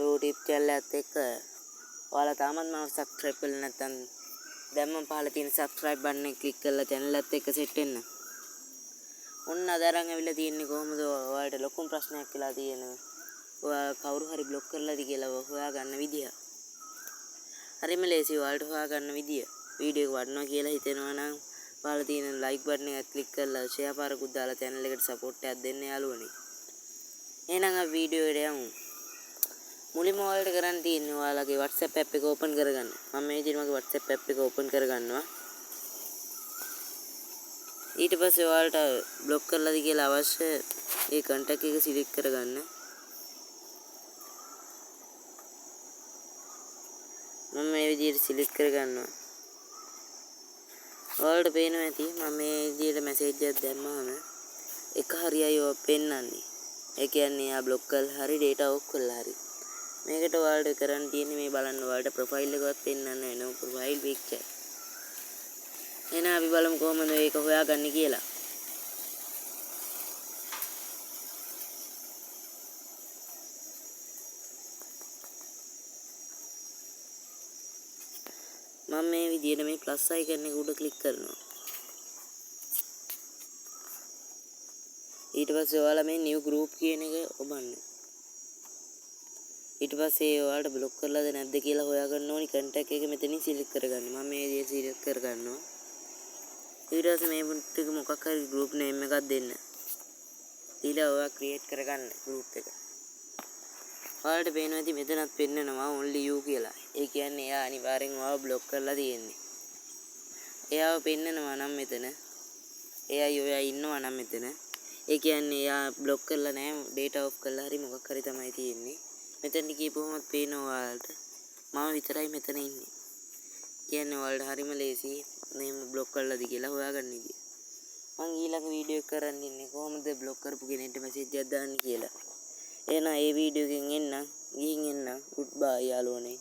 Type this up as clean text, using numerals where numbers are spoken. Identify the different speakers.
Speaker 1: YouTube channel එකත් එක්ක ඔයාලා තාමත් මම subscribe කරලා නැත්නම් දැන් මම පහළ තියෙන subscribe button එක click කරලා channel එකත් එක්ක set වෙන්න. ඔන්න අද අරන් ඇවිල්ලා තියෙන්නේ කොහොමද ඔයාලට ලොකුම ප්‍රශ්නයක් කියලා තියෙනවා. ඔයා කවුරු හරි block කරලාද කියලා හොයාගන්න විදිය. හරිම ලේසියි ඔයාලට හොයාගන්න විදිය. වීඩියෝ එක වටනවා කියලා හිතෙනවා නම් පහළ තියෙන like button එක click කරලා share පාරකුත් දාලා channel එකට support එකක් දෙන්න යාළුවනේ. එහෙනම් අපි වීඩියෝ එකට යමු. මුලින්ම ඔයාලට කරන්න තියෙන්නේ ඔයාලගේ WhatsApp app එක open කරගන්න. මම මේ විදිහට මගේ WhatsApp app එක open කරගන්නවා. ඊට පස්සේ ඔයාලට block කරලාද කියලා අවශ්‍ය ඒ contact එක select කරගන්න. මම මේ විදිහට select කරගන්නවා. ඔයාලට පේනවා ඇති මම මේ විදිහට message එකක් දැම්මම එක හරියයි ඔය පෙන්නන්නේ. ඒ කියන්නේ යා block කරලා හරි data off කරලා හරි. මේකට ඔයාලට කරන්න තියෙන්නේ මේ බලන්න ඔයාලට profile එකවත් පෙන්නන්න වෙනවා profile picture. එහෙනම් අපි බලමු කොහොමද මේක හොයාගන්නේ කියලා. මම මේ විදිහට මේ plus icon එක උඩ click කරනවා. ඊට පස්සේ ඔයාලා මේ new group කියන එක ඔබන්න. ඊට පස්සේ ඔයාලට block කරලාද නැද්ද කියලා හොයාගන්න ඕනි contact එක මෙතනින් select කරගන්න. මම මේ විදිහට select කරගන්නවා. ඊට පස්සේ මේ ටික මොකක් හරි group name එකක් දෙන්න. ඊළඟ ඔයා create කරගන්න group එක. ඔයාලට පේනවා ඇති මෙතනත් පෙන්නනවා only you කියලා. ඒ කියන්නේ එයා අනිවාර්යෙන් ඔයාව block කරලා තියෙන්නේ. එයාව පෙන්නනවා නම් මෙතන. එයායි ඔයා ඉන්නවා නම් මෙතන. ඒ කියන්නේ එයා block කරලා නැහැ data off කරලා හරි මොකක් හරි තමයි තියෙන්නේ. මෙතන කියපුවමත් පේනවා ඔයාලට. මම විතරයි මෙතන ඉන්නේ. කියන්නේ ඔයාලට හරිම ලේසි මෙහෙම block කරලාද කියලා හොයාගන්න ඉතින්. මම ඊළඟ වීඩියෝ එක කරන් ඉන්නේ කොහොමද block කරපු කෙනෙක්ට message එකක් දාන්න කියලා. එහෙනම් ඒ වීඩියෝ එකෙන් එන්න ගිහින් එන්න goodbye යාළුවනේ.